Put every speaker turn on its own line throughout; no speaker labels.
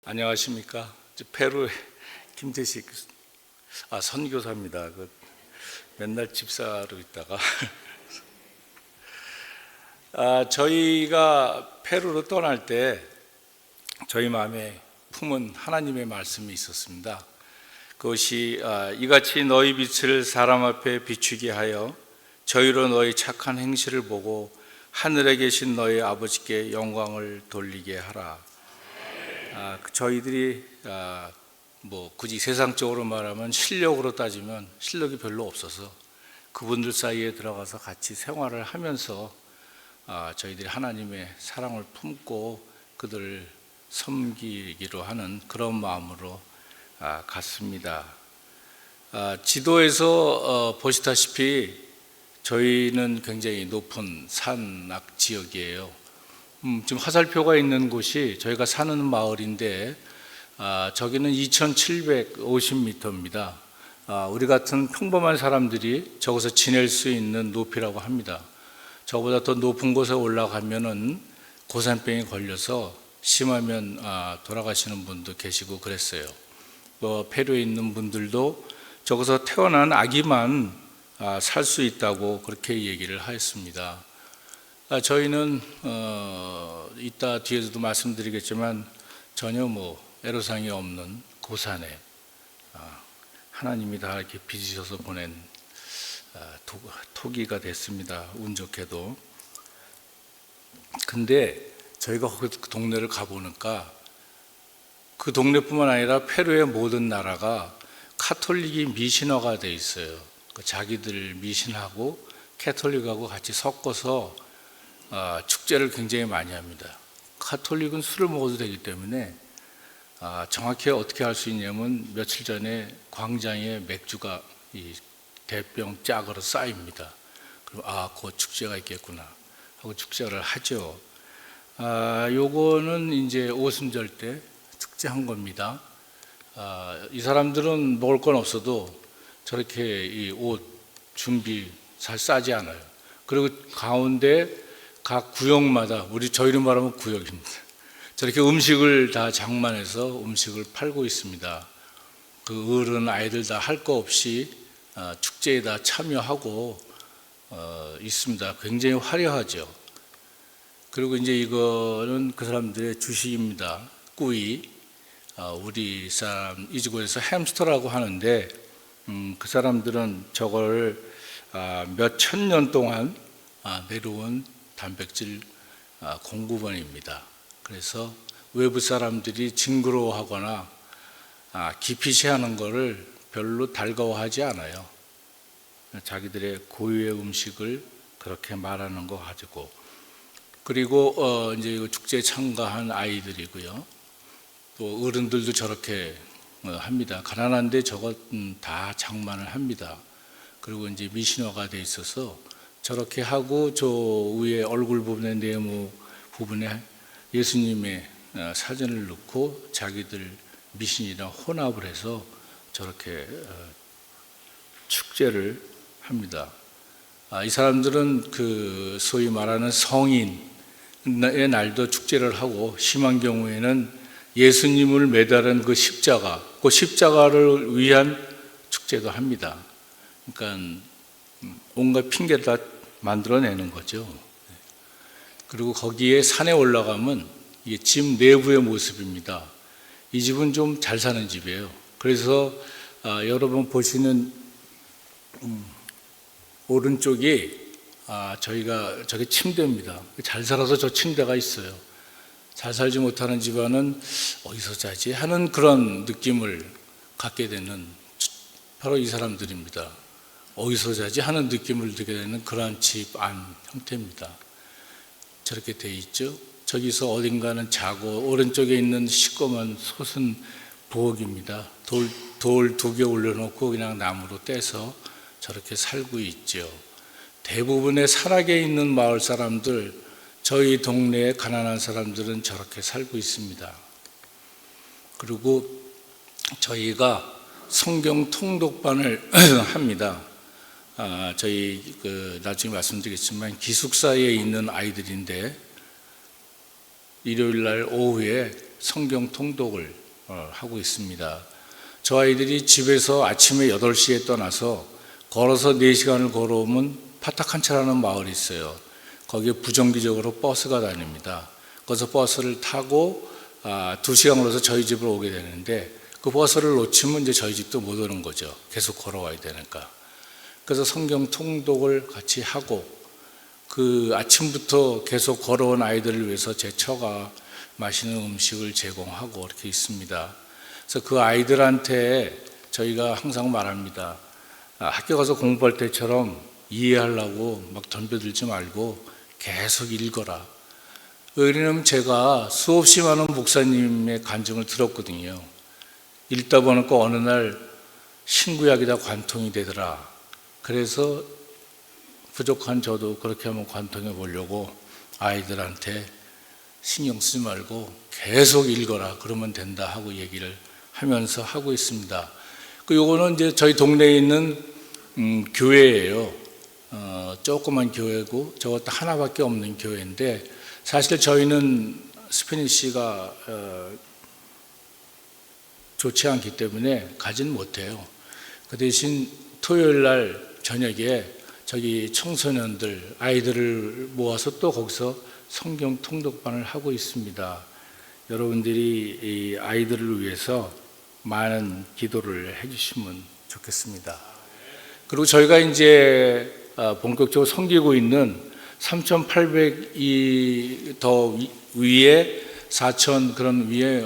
안녕하십니까. 페루 김태식 선교사입니다. 맨날 집사로 있다가 저희가 페루로 떠날 때 저희 마음에 품은 하나님의 말씀이 있었습니다. 그것이 이같이 너희 빛을 사람 앞에 비추게 하여 저희로 너희 착한 행실을 보고 하늘에 계신 너희 아버지께 영광을 돌리게 하라. 저희들이 굳이 세상적으로 말하면 실력으로 따지면 실력이 별로 없어서 그분들 사이에 들어가서 같이 생활을 하면서 저희들이 하나님의 사랑을 품고 그들을 섬기기로 하는 그런 마음으로 갔습니다. 지도에서 보시다시피 저희는 굉장히 높은 산악 지역이에요. 지금 화살표가 있는 곳이 저희가 사는 마을인데 저기는 2750m입니다. 우리 같은 평범한 사람들이 저기서 지낼 수 있는 높이라고 합니다. 저보다 더 높은 곳에 올라가면은 고산병이 걸려서 심하면 돌아가시는 분도 계시고 그랬어요. 페루에 있는 분들도 저기서 태어난 아기만 살 수 있다고 그렇게 얘기를 하였습니다. 저희는 이따 뒤에서도 말씀드리겠지만 전혀 애로사항이 없는 고산에 하나님이 다 이렇게 빚으셔서 보낸 토기가 됐습니다. 운 좋게도. 근데 저희가 그 동네를 가보니까 그 동네뿐만 아니라 페루의 모든 나라가 카톨릭이 미신화가 돼 있어요. 자기들 미신하고 캐톨릭하고 같이 섞어서 축제를 굉장히 많이 합니다. 카톨릭은 술을 먹어도 되기 때문에 정확히 어떻게 할 수 있냐면 며칠 전에 광장에 맥주가 이 대병 짝으로 쌓입니다. 그럼 그 축제가 있겠구나 하고 축제를 하죠. 요거는 이제 오순절 때 축제한 겁니다. 이 사람들은 먹을 건 없어도 저렇게 이 옷 준비 잘 싸지 않아요. 그리고 가운데 각 구역마다 저희로 말하면 구역입니다. 저렇게 음식을 다 장만해서 음식을 팔고 있습니다. 그 어른 아이들 다 할 거 없이 축제에 다 참여하고 있습니다. 굉장히 화려하죠. 그리고 이제 이거는 그 사람들의 주식입니다. 꾸이. 우리 사람 이집트에서 햄스터라고 하는데 그 사람들은 저걸 몇 천 년 동안 내려온 단백질 공급원입니다. 그래서 외부 사람들이 징그러워하거나 기피시하는 것을 별로 달가워하지 않아요. 자기들의 고유의 음식을 그렇게 말하는 거 가지고. 그리고 이제 이 축제에 참가한 아이들이고요. 또 어른들도 저렇게 합니다. 가난한데 저것 다 장만을 합니다. 그리고 이제 미신화가 돼 있어서 저렇게 하고 저 위에 얼굴 부분의 네모 부분에 예수님의 사진을 넣고 자기들 미신이랑 혼합을 해서 저렇게 축제를 합니다. 이 사람들은 그 소위 말하는 성인의 날도 축제를 하고 심한 경우에는 예수님을 매달은 그 십자가를 위한 축제도 합니다. 그러니까 온갖 핑계를 다 만들어내는 거죠. 그리고 거기에 산에 올라가면 이게 집 내부의 모습입니다. 이 집은 좀 잘 사는 집이에요. 그래서 여러분 보시는 오른쪽이 저게 침대입니다. 잘 살아서 저 침대가 있어요. 잘 살지 못하는 집안은 어디서 자지 하는 그런 느낌을 갖게 되는 바로 이 사람들입니다. 어디서 자지 하는 느낌을 들게 되는 그런 집 안 형태입니다. 저렇게 돼 있죠. 저기서 어딘가는 자고 오른쪽에 있는 시꺼먼 솥은 부엌입니다. 돌 2개 올려놓고 그냥 나무로 떼서 저렇게 살고 있죠. 대부분의 산악에 있는 마을 사람들, 저희 동네의 가난한 사람들은 저렇게 살고 있습니다. 그리고 저희가 성경 통독반을 합니다. 저희 나중에 말씀드리겠지만 기숙사에 있는 아이들인데 일요일 날 오후에 성경 통독을 하고 있습니다. 저 아이들이 집에서 아침에 8시에 떠나서 걸어서 4시간을 걸어오면 파타칸차라는 마을이 있어요. 거기에 부정기적으로 버스가 다닙니다. 거기서 버스를 타고 2시간 걸어서 저희 집으로 오게 되는데, 그 버스를 놓치면 이제 저희 집도 못 오는 거죠. 계속 걸어와야 되니까. 그래서 성경 통독을 같이 하고, 그 아침부터 계속 걸어온 아이들을 위해서 제 처가 맛있는 음식을 제공하고 이렇게 있습니다. 그래서 그 아이들한테 저희가 항상 말합니다. 학교 가서 공부할 때처럼 이해하려고 막 덤벼들지 말고 계속 읽어라. 왜냐하면 제가 수없이 많은 목사님의 간증을 들었거든요. 읽다 보니까 어느 날 신구약이다 관통이 되더라. 그래서 부족한 저도 그렇게 한번 관통해 보려고 아이들한테 신경 쓰지 말고 계속 읽어라. 그러면 된다 하고 얘기를 하면서 하고 있습니다. 요거는 이제 저희 동네에 있는 교회예요. 조그만 교회고 저것도 하나밖에 없는 교회인데, 사실 저희는 스페니쉬가 좋지 않기 때문에 가진 못해요. 그 대신 토요일 날 저녁에 저기 청소년들, 아이들을 모아서 또 거기서 성경 통독반을 하고 있습니다. 여러분들이 이 아이들을 위해서 많은 기도를 해주시면 좋겠습니다. 그리고 저희가 이제 본격적으로 섬기고 있는 3,800이 더 위에 4,000 그런 위에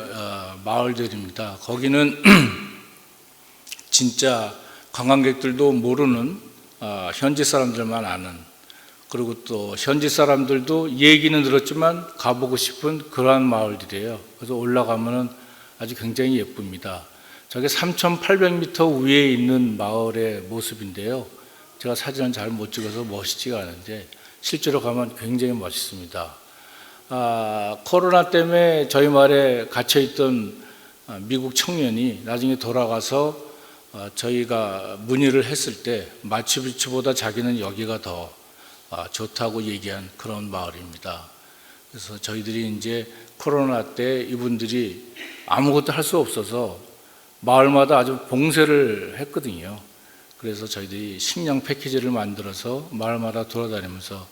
마을들입니다. 거기는 진짜 관광객들도 모르는 현지 사람들만 아는, 그리고 또 현지 사람들도 얘기는 들었지만 가보고 싶은 그러한 마을들이에요. 그래서 올라가면은 아주 굉장히 예쁩니다. 저게 3,800m 위에 있는 마을의 모습인데요. 제가 사진은 잘 못 찍어서 멋있지가 않은데 실제로 가면 굉장히 멋있습니다. 코로나 때문에 저희 마을에 갇혀있던 미국 청년이 나중에 돌아가서 저희가 문의를 했을 때 마추픽추보다 자기는 여기가 더 좋다고 얘기한 그런 마을입니다. 그래서 저희들이 이제 코로나 때 이분들이 아무것도 할 수 없어서 마을마다 아주 봉쇄를 했거든요. 그래서 저희들이 식량 패키지를 만들어서 마을마다 돌아다니면서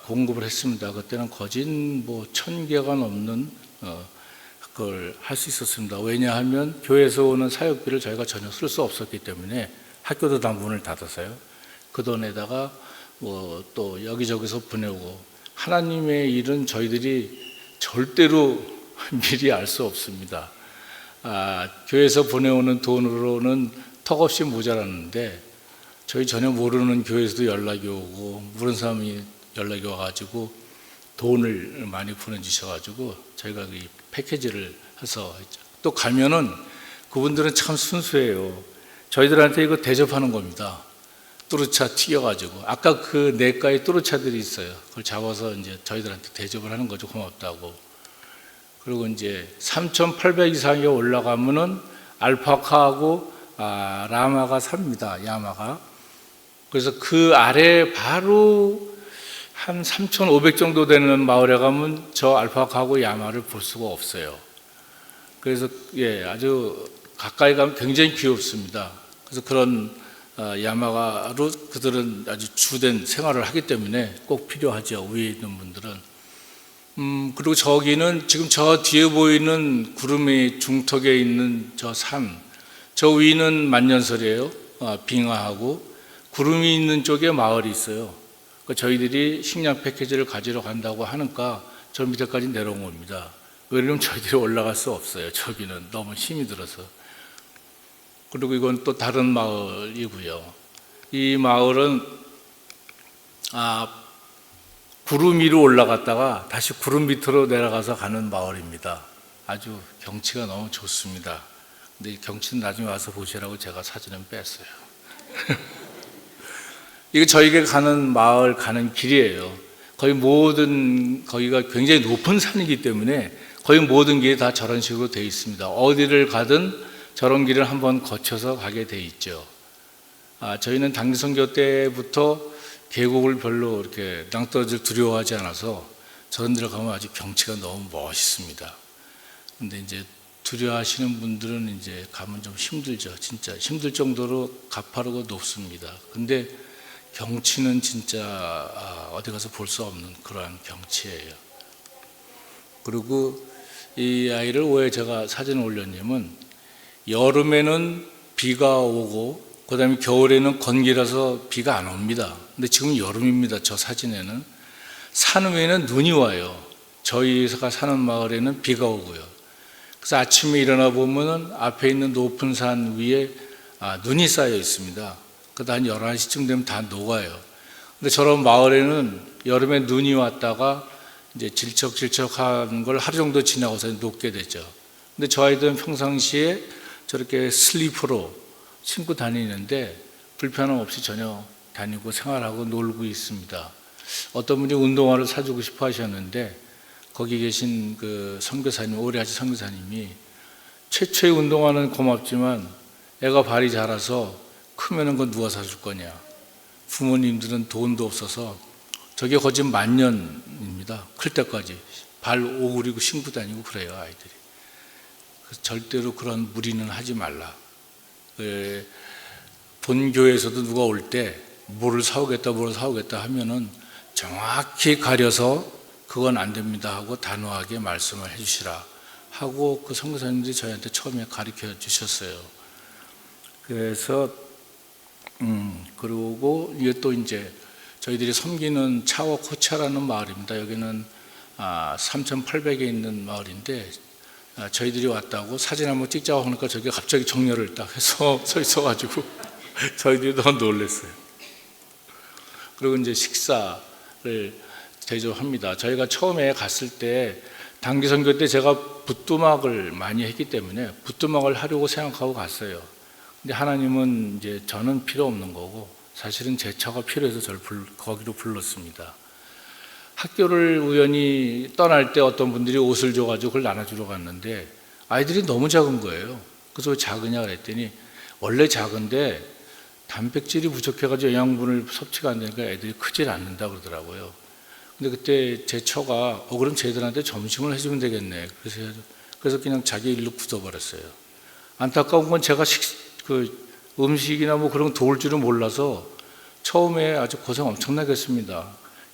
공급을 했습니다. 그때는 거진 1,000개가 넘는 그걸 할 수 있었습니다. 왜냐하면 교회에서 오는 사역비를 저희가 전혀 쓸 수 없었기 때문에, 학교도 다 문을 닫아서요. 그 돈에다가 또 여기저기서 보내고, 하나님의 일은 저희들이 절대로 미리 알 수 없습니다. 교회에서 보내오는 돈으로는 턱없이 모자랐는데, 저희 전혀 모르는 교회에서도 연락이 오고, 모르는 사람이 연락이 와가지고 돈을 많이 보내주셔가지고 저희가 이 패키지를 해서 했죠. 또 가면은 그분들은 참 순수해요. 저희들한테 이거 대접하는 겁니다. 뚜루차 튀겨가지고, 아까 그 내과에 뚜루차들이 있어요. 그걸 잡아서 이제 저희들한테 대접을 하는 거죠. 고맙다고. 그리고 이제 3,800 이상에 올라가면은 알파카하고 라마가 삽니다. 야마가. 그래서 그 아래 바로 한 3,500 정도 되는 마을에 가면 저 알파카하고 야마를 볼 수가 없어요. 그래서 아주 가까이 가면 굉장히 귀엽습니다. 그래서 그런 야마가로 그들은 아주 주된 생활을 하기 때문에 꼭 필요하죠. 위에 있는 분들은. 그리고 저기는 지금 저 뒤에 보이는 구름의 중턱에 있는 저 산, 저 위는 만년설이에요. 빙하하고 구름이 있는 쪽에 마을이 있어요. 저희들이 식량 패키지를 가지러 간다고 하니까 저 밑에까지 내려온 겁니다. 왜냐면 저희들이 올라갈 수 없어요. 저기는 너무 힘이 들어서. 그리고 이건 또 다른 마을이고요. 이 마을은 구름 위로 올라갔다가 다시 구름 밑으로 내려가서 가는 마을입니다. 아주 경치가 너무 좋습니다. 근데 이 경치는 나중에 와서 보시라고 제가 사진은 뺐어요. 이게 저희가 가는 마을 가는 길이에요. 거기가 굉장히 높은 산이기 때문에 거의 모든 길이 다 저런 식으로 되어 있습니다. 어디를 가든 저런 길을 한번 거쳐서 가게 돼 있죠. 저희는 단기 선교 때부터 계곡을 별로 이렇게 낭떠러지를 두려워하지 않아서 저런 데를 가면 아주 경치가 너무 멋있습니다. 근데 이제 두려워하시는 분들은 이제 가면 좀 힘들죠. 진짜 힘들 정도로 가파르고 높습니다. 근데 경치는 진짜 어디 가서 볼 수 없는 그러한 경치예요. 그리고 이 아이를 왜 제가 사진을 올렸냐면, 여름에는 비가 오고 그 다음에 겨울에는 건기라서 비가 안 옵니다. 근데 지금 여름입니다. 저 사진에는 산 위에는 눈이 와요. 저희가 사는 마을에는 비가 오고요. 그래서 아침에 일어나 보면은 앞에 있는 높은 산 위에 눈이 쌓여 있습니다. 그다 한 11시쯤 되면 다 녹아요. 근데 저런 마을에는 여름에 눈이 왔다가 이제 질척질척한 걸 하루 정도 지나고서 녹게 되죠. 근데 저 아이들은 평상시에 저렇게 슬리퍼로 신고 다니는데 불편함 없이 전혀 다니고 생활하고 놀고 있습니다. 어떤 분이 운동화를 사주고 싶어 하셨는데, 거기 계신 그 선교사님, 오래 하신 선교사님이, 최초의 운동화는 고맙지만 애가 발이 자라서 크면은 그건 누가 사줄 거냐. 부모님들은 돈도 없어서, 저게 거짓 만년입니다. 클 때까지 발 오그리고 신고 다니고 그래요, 아이들이. 그래서 절대로 그런 무리는 하지 말라. 본 교회에서도 누가 올 때 뭐를 사오겠다 하면은 정확히 가려서 그건 안 됩니다 하고 단호하게 말씀을 해주시라 하고 그 선교사님들이 저희한테 처음에 가르쳐 주셨어요. 그래서 그리고 이게 또 이제 저희들이 섬기는 차워 코차라는 마을입니다. 여기는 3,800에 있는 마을인데, 저희들이 왔다고 사진 한번 찍자고 하니까 저기 갑자기 정렬을 딱 해서 서 있어가지고 저희들이 더 놀랐어요. 그리고 이제 식사를 대접합니다. 저희가 처음에 갔을 때, 단기 선교 때 제가 부뚜막을 많이 했기 때문에 부뚜막을 하려고 생각하고 갔어요. 근데 하나님은 이제 저는 필요 없는 거고 사실은 제 차가 필요해서 저를 거기로 불렀습니다. 학교를 우연히 떠날 때 어떤 분들이 옷을 줘가지고 그걸 나눠주러 갔는데 아이들이 너무 작은 거예요. 그래서 왜 작으냐 그랬더니, 원래 작은데 단백질이 부족해가지고 영양분을 섭취가 안 되니까 애들이 크질 않는다 그러더라고요. 근데 그때 제 처가 그럼 쟤들한테 점심을 해주면 되겠네. 그래서 그냥 자기 일로 굳어버렸어요. 안타까운 건 제가 음식이나 뭐 그런 거 도울 줄은 몰라서 처음에 아주 고생 엄청나게 했습니다.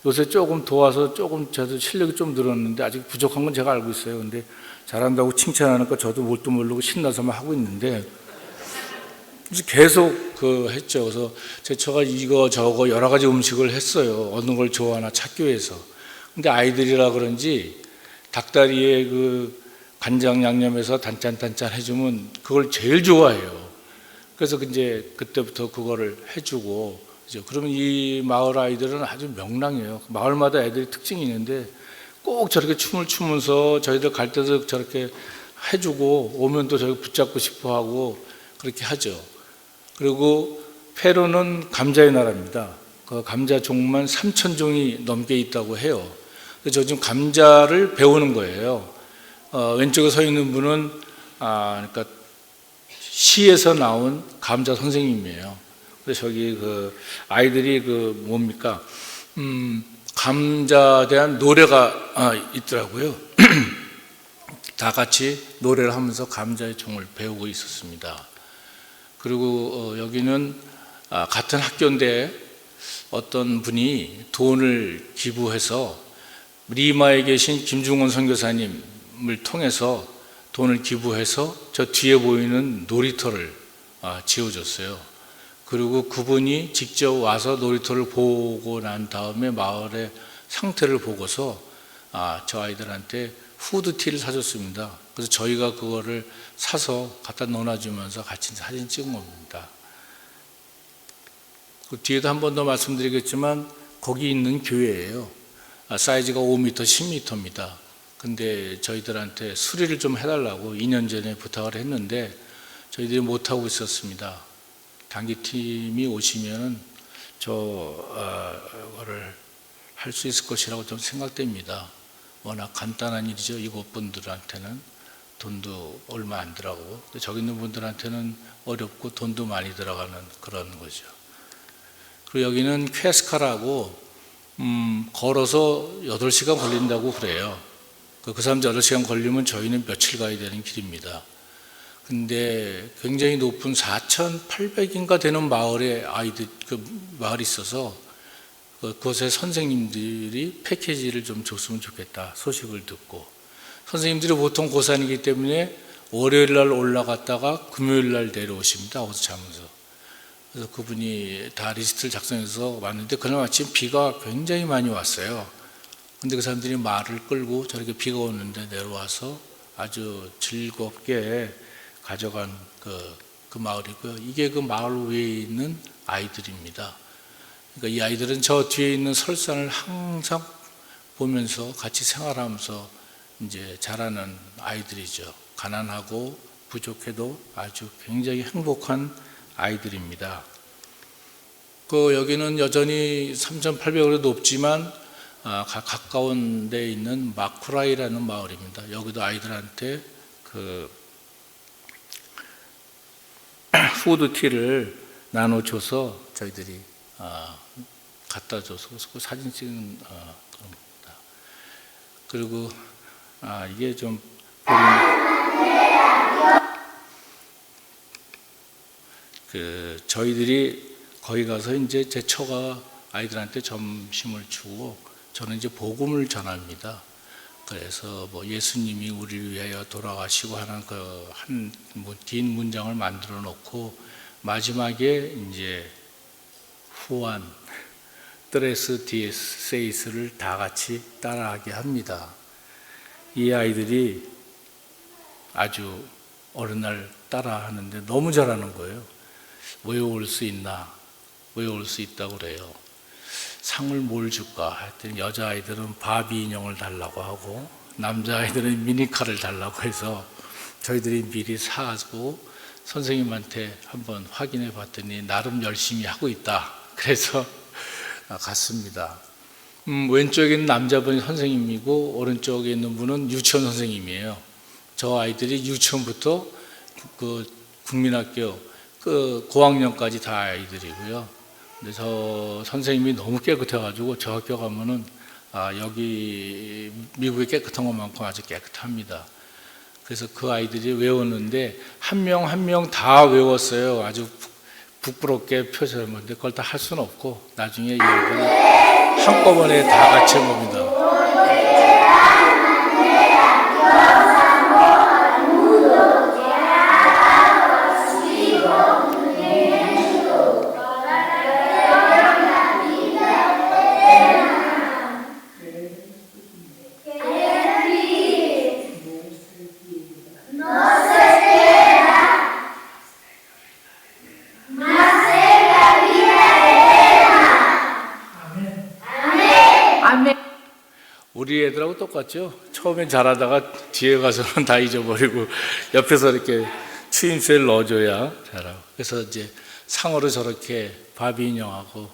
요새 조금 도와서 조금 저도 실력이 좀 늘었는데 아직 부족한 건 제가 알고 있어요. 근데 잘한다고 칭찬하니까 저도 뭣도 모르고 신나서만 하고 있는데 계속 했죠. 그래서 제 처가 이거 저거 여러 가지 음식을 했어요. 어느 걸 좋아하나 찾기 위해서. 근데 아이들이라 그런지 닭다리에 그 간장 양념해서 단짠단짠 해주면 그걸 제일 좋아해요. 그래서 이제 그때부터 그거를 해주고, 그러면 이 마을 아이들은 아주 명랑해요. 마을마다 애들이 특징이 있는데 꼭 저렇게 춤을 추면서 저희들 갈 때도 저렇게 해주고, 오면 또 저기 붙잡고 싶어 하고 그렇게 하죠. 그리고 페루는 감자의 나라입니다. 그 감자 종만 3,000종이 넘게 있다고 해요. 그래서 저 지금 감자를 배우는 거예요. 왼쪽에 서 있는 분은 그러니까 시에서 나온 감자 선생님이에요. 그래서 저기 아이들이 뭡니까? 감자에 대한 노래가 있더라고요. 다 같이 노래를 하면서 감자의 종을 배우고 있었습니다. 그리고 여기는 같은 학교인데 어떤 분이 돈을 기부해서 리마에 계신 김중원 선교사님을 통해서 돈을 기부해서 저 뒤에 보이는 놀이터를 지어줬어요. 그리고 그분이 직접 와서 놀이터를 보고 난 다음에 마을의 상태를 보고서 저 아이들한테 후드티를 사줬습니다. 그래서 저희가 그거를 사서 갖다 넣어주면서 같이 사진 찍은 겁니다. 그 뒤에도 한 번 더 말씀드리겠지만 거기 있는 교회예요. 사이즈가 5m, 10m입니다. 근데 저희들한테 수리를 좀 해달라고 2년 전에 부탁을 했는데 저희들이 못하고 있었습니다. 단기팀이 오시면은 저거를 할 수 있을 것이라고 좀 생각됩니다. 워낙 간단한 일이죠. 이곳 분들한테는 돈도 얼마 안 들어가고, 저기 있는 분들한테는 어렵고 돈도 많이 들어가는 그런 거죠. 그리고 여기는 퀘스카라고 걸어서 8시간 걸린다고 그래요. 그 사람들 8시간 걸리면 저희는 며칠 가야 되는 길입니다. 근데 굉장히 높은 4,800인가 되는 마을에 그 마을이 있어서 그곳에 선생님들이 패키지를 좀 줬으면 좋겠다 소식을 듣고, 선생님들이 보통 고산이기 때문에 월요일 날 올라갔다가 금요일 날 내려오십니다. 거기서 자면서. 그래서 그분이 다 리스트를 작성해서 왔는데 그날 마침 비가 굉장히 많이 왔어요. 근데 그 사람들이 말을 끌고 저렇게 비가 오는데 내려와서 아주 즐겁게 가져간 그 마을이고요. 이게 그 마을 위에 있는 아이들입니다. 그러니까 이 아이들은 저 뒤에 있는 설산을 항상 보면서 같이 생활하면서 이제 자라는 아이들이죠. 가난하고 부족해도 아주 굉장히 행복한 아이들입니다. 여기는 여전히 3,800으로 높지만 가까운 데 있는 마쿠라이라는 마을입니다. 여기도 아이들한테 푸드티를 나눠줘서 저희들이 갖다 줘서 그 사진 찍은 그런 겁니다. 그리고 이게 좀 저희들이 거기 가서 이제 제 처가 아이들한테 점심을 주고 저는 이제 복음을 전합니다. 그래서 예수님이 우리를 위하여 돌아가시고 하는 긴 문장을 만들어 놓고 마지막에 이제 후안, 트레스 디에스 세이스를 다 같이 따라하게 합니다. 이 아이들이 아주 어느 날 따라하는데 너무 잘하는 거예요. 외워올 수 있나? 외워올 수 있다고 그래요. 상을 뭘 줄까 했더니 여자아이들은 바비 인형을 달라고 하고 남자아이들은 미니카를 달라고 해서 저희들이 미리 사고 선생님한테 한번 확인해 봤더니 나름 열심히 하고 있다. 그래서 갔습니다. 왼쪽에 있는 남자분이 선생님이고 오른쪽에 있는 분은 유치원 선생님이에요. 저 아이들이 유치원부터 국민학교 고학년까지 다 아이들이고요. 근데 저 선생님이 너무 깨끗해가지고 저 학교 가면은 여기 미국에 깨끗한 것만큼 아주 깨끗합니다. 그래서 그 아이들이 외웠는데 한 명 한 명 다 외웠어요. 아주 부끄럽게 표시하는데 그걸 다 할 수는 없고 나중에 이걸 한꺼번에 다 같이 봅니다. 우리 애들하고 똑같죠. 처음엔 잘하다가 뒤에 가서는 다 잊어버리고 옆에서 이렇게 추임새를 넣어줘야 잘하고. 그래서 이제 상어로 저렇게 바비 인형하고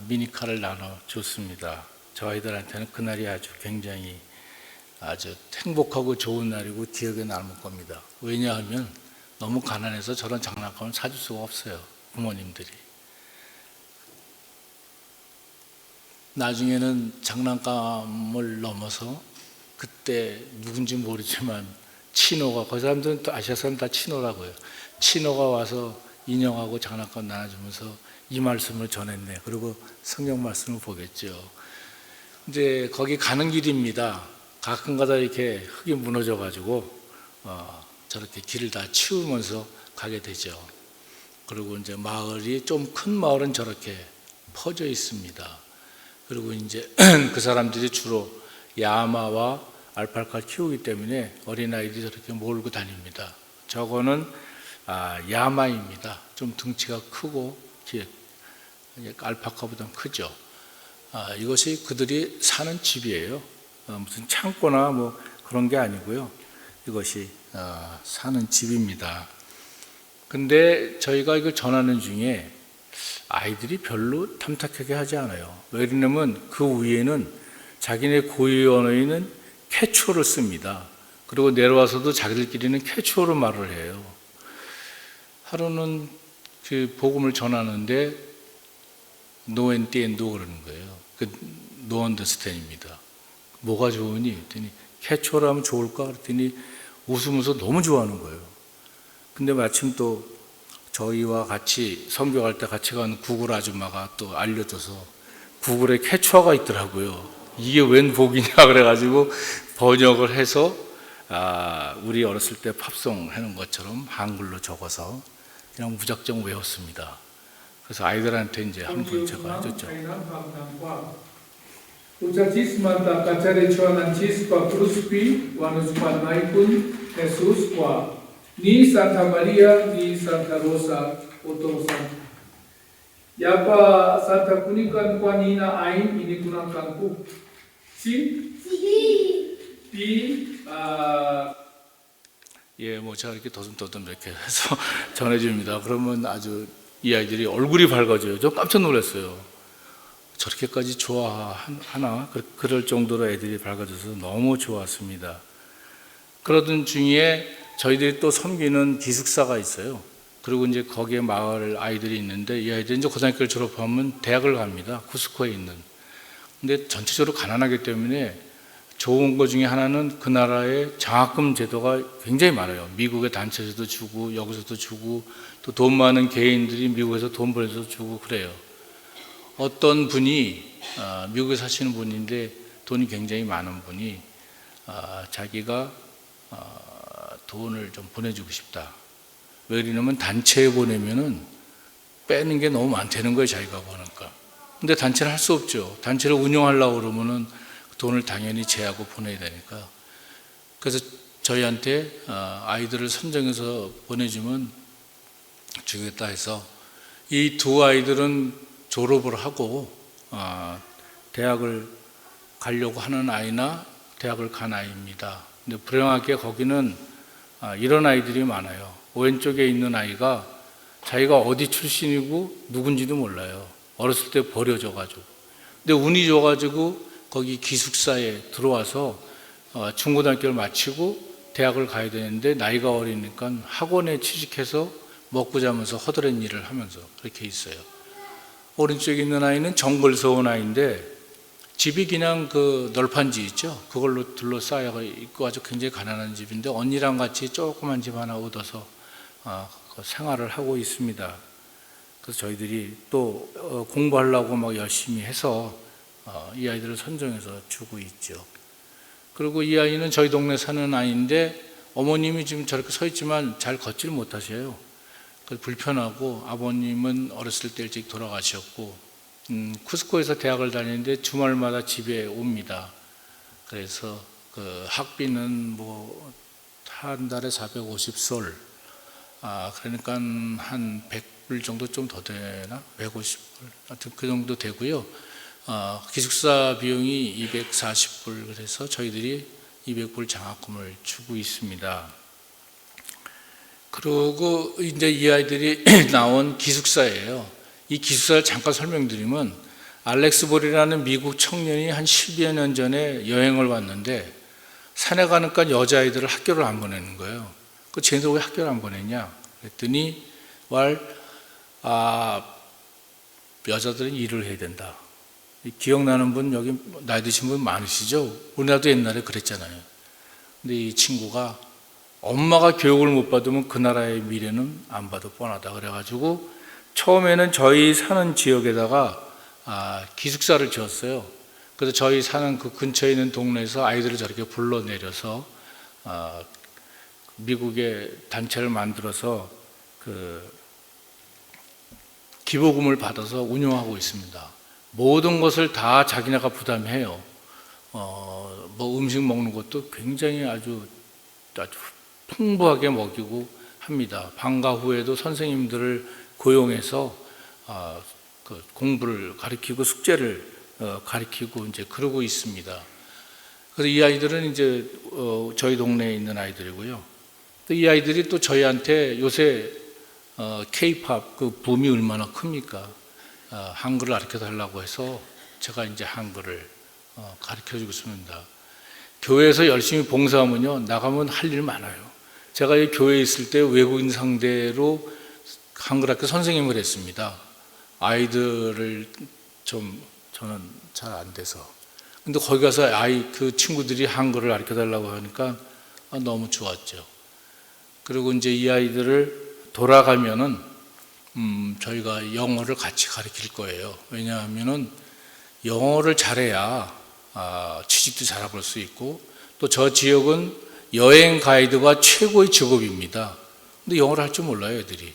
미니카를 나눠줬습니다. 저 아이들한테는 그날이 아주 굉장히 아주 행복하고 좋은 날이고 기억에 남을 겁니다. 왜냐하면 너무 가난해서 저런 장난감을 사줄 수가 없어요. 부모님들이. 나중에는 장난감을 넘어서 그때 누군지 모르지만 치노가, 그 사람들은 또 아시아 사람 다 치노라고요. 치노가 와서 인형하고 장난감 나눠주면서 이 말씀을 전했네. 그리고 성경 말씀을 보겠죠. 이제 거기 가는 길입니다. 가끔가다 이렇게 흙이 무너져가지고 저렇게 길을 다 치우면서 가게 되죠. 그리고 이제 마을이 좀 큰 마을은 저렇게 퍼져 있습니다. 그리고 이제 그 사람들이 주로 야마와 알파카를 키우기 때문에 어린아이들이 저렇게 몰고 다닙니다. 저거는 야마입니다. 좀 등치가 크고 알파카보다 크죠. 이것이 그들이 사는 집이에요. 무슨 창고나 뭐 그런 게 아니고요. 이것이 사는 집입니다. 근데 저희가 이걸 전하는 중에 아이들이 별로 탐탁하게 하지 않아요. 왜냐하면 그 위에는 자기네 고유 언어에는 캐추어를 씁니다. 그리고 내려와서도 자기들끼리는 캐추어로 말을 해요. 하루는 그 복음을 전하는데 no and no 그러는 거예요. 그 no understand입니다. 뭐가 좋으니? 했더니 캐치워를 하면 좋을까 그랬더니 웃으면서 너무 좋아하는 거예요. 근데 마침 또 저희와 같이 선교할 때 같이 간 구글 아줌마가 또 알려줘서 구글에 캐치워가 있더라고요. 이게 웬 복이냐 그래가지고 번역을 해서 우리 어렸을 때 팝송 하는 것처럼 한글로 적어서 그냥 무작정 외웠습니다. 그래서 아이들한테 이제 한 번 제가 해줬죠.
Ucatis manta kacare chuanan chis pa kruspi wanus pa naikun Jesus pa ni Santa Maria ni Santa Rosa Oto Santa. Yapa Santa kunikan kwa nina ain ini kunang kangku. Si? Di
예, 뭐 제가 이렇게 더듬더듬 이렇게 해서 전해줍니다. 그러면 아주 이 아이들이 얼굴이 밝아져요. 저 깜짝 놀랐어요. 저렇게까지 좋아하나? 그럴 정도로 애들이 밝아져서 너무 좋았습니다. 그러던 중에 저희들이 또 섬기는 기숙사가 있어요. 그리고 이제 거기에 마을 아이들이 있는데 이 아이들이 이제 고등학교를 졸업하면 대학을 갑니다. 쿠스코에 있는. 근데 전체적으로 가난하기 때문에 좋은 것 중에 하나는 그 나라의 장학금 제도가 굉장히 많아요. 미국의 단체에서도 주고 여기서도 주고 또 돈 많은 개인들이 미국에서 돈 벌어서 주고 그래요. 어떤 분이 미국에 사시는 분인데 돈이 굉장히 많은 분이 자기가 돈을 좀 보내주고 싶다. 왜 그러냐면 단체에 보내면은 빼는 게 너무 많다는 거예요. 자기가 보니까. 근데 단체를 할 수 없죠. 단체를 운영하려고 그러면은 돈을 당연히 제하고 보내야 되니까. 그래서 저희한테 아이들을 선정해서 보내주면 주겠다 해서 이 두 아이들은 졸업을 하고 대학을 가려고 하는 아이나 대학을 간 아이입니다. 근데 불행하게 거기는 이런 아이들이 많아요. 왼쪽에 있는 아이가 자기가 어디 출신이고 누군지도 몰라요. 어렸을 때 버려져가지고. 근데 운이 좋아가지고 거기 기숙사에 들어와서 중고등학교를 마치고 대학을 가야 되는데 나이가 어리니까 학원에 취직해서 먹고 자면서 허드렛 일을 하면서 그렇게 있어요. 오른쪽에 있는 아이는 정글서 온 아이인데 집이 그냥 그 널판지 있죠. 그걸로 둘러싸여 있고 아주 굉장히 가난한 집인데 언니랑 같이 조그만 집 하나 얻어서 생활을 하고 있습니다. 그래서 저희들이 또 공부하려고 막 열심히 해서 이 아이들을 선정해서 주고 있죠. 그리고 이 아이는 저희 동네 사는 아이인데 어머님이 지금 저렇게 서 있지만 잘 걷지를 못하셔요. 불편하고 아버님은 어렸을 때 일찍 돌아가셨고 쿠스코에서 대학을 다니는데 주말마다 집에 옵니다. 그래서 그 학비는 뭐 한 달에 450솔 그러니까 한 100불 정도 좀 더 되나? 150불 하여튼 그 정도 되고요. 기숙사 비용이 240불 그래서 저희들이 200불 장학금을 주고 있습니다. 그리고 이제 이 아이들이 나온 기숙사예요. 이 기숙사를 잠깐 설명드리면 알렉스 볼이라는 미국 청년이 한 10여 년 전에 여행을 왔는데 산에 가니까 여자아이들을 학교를 안 보내는 거예요. 쟤네들 왜 학교를 안 보내냐? 그랬더니 여자들은 일을 해야 된다. 기억나는 분 여기 나이 드신 분 많으시죠? 우리나라도 옛날에 그랬잖아요. 근데 이 친구가 엄마가 교육을 못 받으면 그 나라의 미래는 안 봐도 뻔하다 그래가지고 처음에는 저희 사는 지역에다가 기숙사를 지었어요. 그래서 저희 사는 그 근처에 있는 동네에서 아이들을 저렇게 불러내려서 미국의 단체를 만들어서 그 기부금을 받아서 운영하고 있습니다. 모든 것을 다 자기네가 부담해요. 뭐 음식 먹는 것도 굉장히 아주 풍부하게 먹이고 합니다. 방과 후에도 선생님들을 고용해서 그 공부를 가르치고 숙제를 가르치고 이제 그러고 있습니다. 그래서 이 아이들은 이제 저희 동네에 있는 아이들이고요. 또 이 아이들이 또 저희한테 요새 K-팝 그 붐이 얼마나 큽니까? 한글을 가르쳐 달라고 해서 제가 이제 한글을 가르쳐 주고 있습니다. 교회에서 열심히 봉사하면요 나가면 할 일 많아요. 제가 이 교회에 있을 때 외국인 상대로 한글학교 선생님을 했습니다. 아이들을 좀 저는 잘 안 돼서 근데 거기 가서 그 친구들이 한글을 가르쳐 달라고 하니까 너무 좋았죠. 그리고 이제 이 아이들을 돌아가면은 저희가 영어를 같이 가르칠 거예요. 왜냐하면은 영어를 잘해야 취직도 잘해볼 수 있고, 또 저 지역은 여행 가이드가 최고의 직업입니다. 근데 영어를 할 줄 몰라요, 애들이.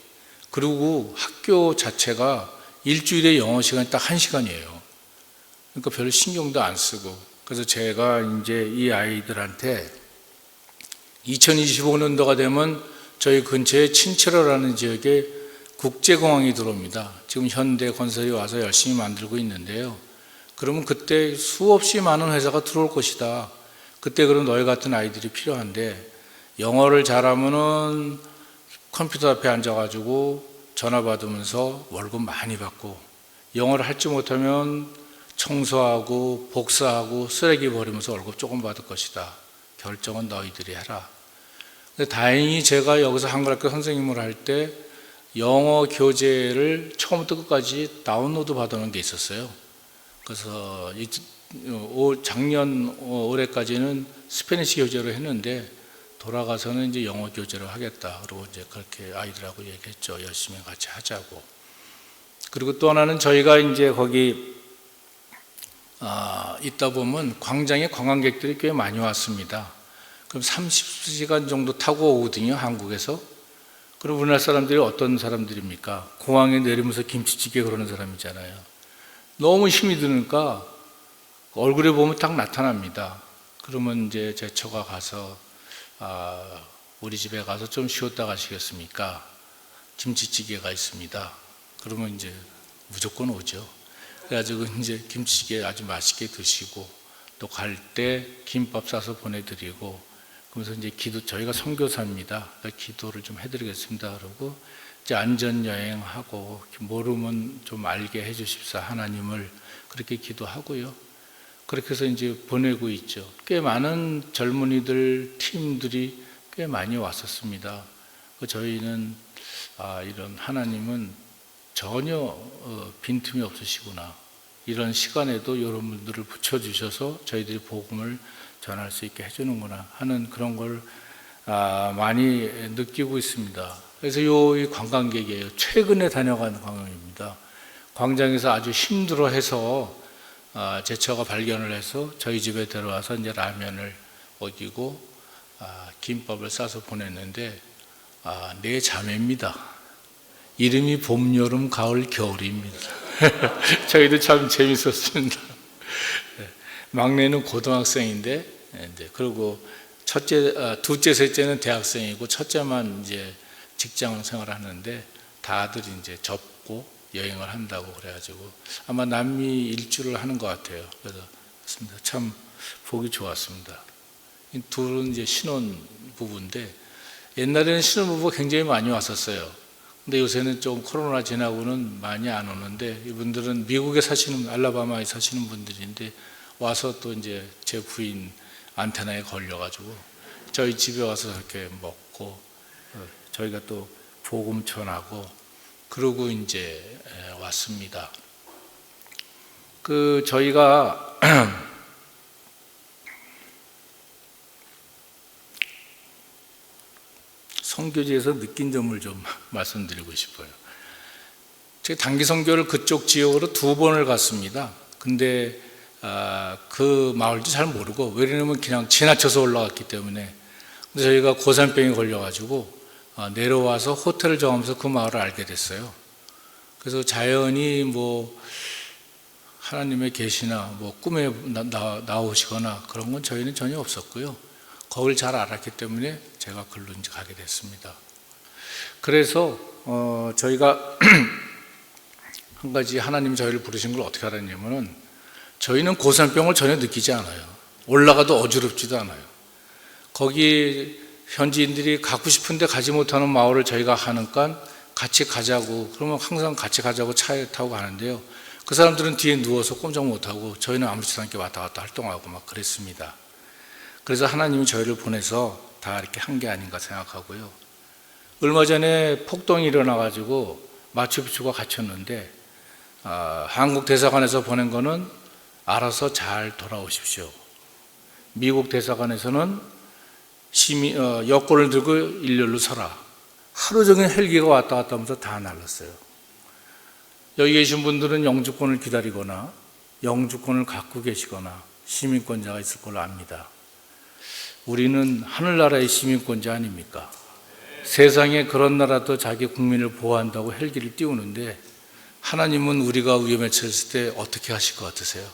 그리고 학교 자체가 일주일에 영어 시간이 딱 1시간이에요. 그러니까 별로 신경도 안 쓰고. 그래서 제가 이제 이 아이들한테 2025년도가 되면 저희 근처에 친체로라는 지역에 국제공항이 들어옵니다. 지금 현대건설이 와서 열심히 만들고 있는데요. 그러면 그때 수없이 많은 회사가 들어올 것이다. 그때 그럼 너희 같은 아이들이 필요한데, 영어를 잘하면은 컴퓨터 앞에 앉아가지고 전화 받으면서 월급 많이 받고, 영어를 할 줄 못하면 청소하고 복사하고 쓰레기 버리면서 월급 조금 받을 것이다. 결정은 너희들이 해라. 근데 다행히 제가 여기서 한글학교 선생님을 할 때 영어 교재를 처음부터 끝까지 다운로드 받아놓은 게 있었어요. 그래서 작년 올해까지는 스페니시 교재로 했는데, 돌아가서는 이제 영어 교재로 하겠다. 그리고 이제 그렇게 아이들하고 얘기했죠. 열심히 같이 하자고. 그리고 또 하나는 저희가 이제 거기 있다 보면 광장에 관광객들이 꽤 많이 왔습니다. 그럼 30시간 정도 타고 오거든요, 한국에서. 그럼 우리나라 사람들이 어떤 사람들입니까? 공항에 내리면서 김치찌개 그러는 사람이잖아요. 너무 힘이 드니까 얼굴에 보면 딱 나타납니다. 그러면 이제 제 처가 가서 우리 집에 가서 좀 쉬었다 가시겠습니까? 김치찌개가 있습니다. 그러면 이제 무조건 오죠. 그래가지고 이제 김치찌개 아주 맛있게 드시고, 또 갈 때 김밥 싸서 보내드리고, 그러면서 이제 저희가 선교사입니다. 기도를 좀 해드리겠습니다. 그러고 이제 안전여행하고, 모르면 좀 알게 해주십사 하나님을, 그렇게 기도하고요. 그렇게 해서 이제 보내고 있죠. 꽤 많은 젊은이들 팀들이 꽤 많이 왔었습니다. 저희는 이런 하나님은 전혀 빈틈이 없으시구나. 이런 시간에도 이런 분들을 붙여주셔서 저희들이 복음을 전할 수 있게 해주는구나 하는 그런 걸 많이 느끼고 있습니다. 그래서 이 관광객이에요. 최근에 다녀간 관광입니다. 광장에서 아주 힘들어해서 제 처가 발견을 해서 저희 집에 들어와서 이제 라면을 먹이고 김밥을 싸서 보냈는데, 네 자매입니다. 이름이 봄, 여름, 가을, 겨울입니다. 저희도 참 재밌었습니다. 막내는 고등학생인데, 그리고 둘째, 셋째는 대학생이고, 첫째만 이제 직장 생활을 하는데, 다들 이제 접고 여행을 한다고 그래가지고 아마 남미 일주를 하는 것 같아요. 그래서 참 보기 좋았습니다. 이 둘은 이제 신혼 부부인데, 옛날에는 신혼 부부가 굉장히 많이 왔었어요. 근데 요새는 좀 코로나 지나고는 많이 안 오는데, 이분들은 미국에 사시는, 알라바마에 사시는 분들인데 와서 또 이제 제 부인 안테나에 걸려가지고 저희 집에 와서 이렇게 먹고, 저희가 또 복음 전하고, 그러고 이제 왔습니다. 저희가 선교지에서 느낀 점을 좀 말씀드리고 싶어요. 제가 단기 선교를 그쪽 지역으로 2번을 갔습니다. 근데 그 마을도 잘 모르고, 왜냐면 그냥 지나쳐서 올라갔기 때문에. 근데 저희가 고산병에 걸려가지고 내려와서 호텔을 정하면서 그 마을을 알게 됐어요. 그래서 자연히 뭐 하나님의 계시나 뭐 꿈에 나오시거나 그런 건 저희는 전혀 없었고요. 거길 잘 알았기 때문에 제가 글로 이제 가게 됐습니다. 그래서 저희가 한 가지 하나님이 저희를 부르신 걸 어떻게 알았냐면은, 저희는 고산병을 전혀 느끼지 않아요. 올라가도 어지럽지도 않아요. 거기 현지인들이 가고 싶은데 가지 못하는 마을을 저희가 하니까 같이 가자고, 그러면 항상 같이 가자고 차에 타고 가는데요. 그 사람들은 뒤에 누워서 꼼짝 못하고 저희는 아무렇지도 않게 왔다 갔다 활동하고 막 그랬습니다. 그래서 하나님이 저희를 보내서 다 이렇게 한 게 아닌가 생각하고요. 얼마 전에 폭동이 일어나가지고 마추픽추가 갇혔는데, 한국 대사관에서 보낸 거는 알아서 잘 돌아오십시오. 미국 대사관에서는 여권을 들고 일렬로 서라. 하루 종일 헬기가 왔다 갔다 하면서 다 날랐어요. 여기 계신 분들은 영주권을 기다리거나 영주권을 갖고 계시거나 시민권자가 있을 걸로 압니다. 우리는 하늘나라의 시민권자 아닙니까? 세상에 그런 나라도 자기 국민을 보호한다고 헬기를 띄우는데 하나님은 우리가 위험에 처했을 때 어떻게 하실 것 같으세요?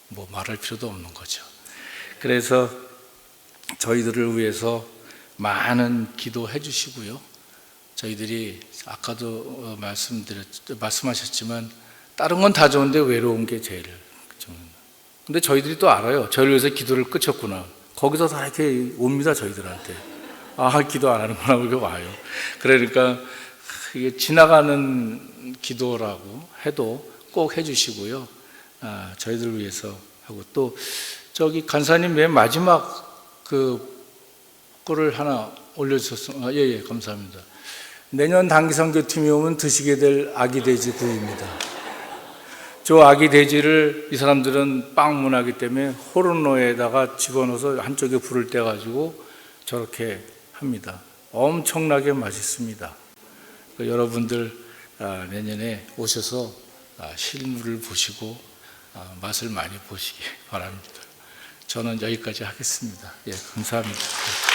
뭐 말할 필요도 없는 거죠. 그래서 저희들을 위해서 많은 기도해 주시고요. 저희들이 아까도 말씀하셨지만 다른 건 다 좋은데 외로운 게 제일 좀. 근데 저희들이 또 알아요. 저희를 위해서 기도를 끝쳤구나. 거기서 다 이렇게 옵니다, 저희들한테. 아, 기도 안 하는구나, 그렇게 와요. 그러니까 이게 지나가는 기도라고 해도 꼭 해주시고요. 저희들을 위해서 하고 또 저기 간사님 맨 마지막 거를 하나 올려주셨습니다. 예, 감사합니다. 내년 단기선교팀이 오면 드시게 될 아기 돼지 구이입니다. 저 아기 돼지를 이 사람들은 빵 문화기 때문에 호르노에다가 집어넣어서 한쪽에 불을 떼가지고 저렇게 합니다. 엄청나게 맛있습니다. 여러분들 내년에 오셔서 실물을 보시고 맛을 많이 보시기 바랍니다. 저는 여기까지 하겠습니다. 예, 감사합니다.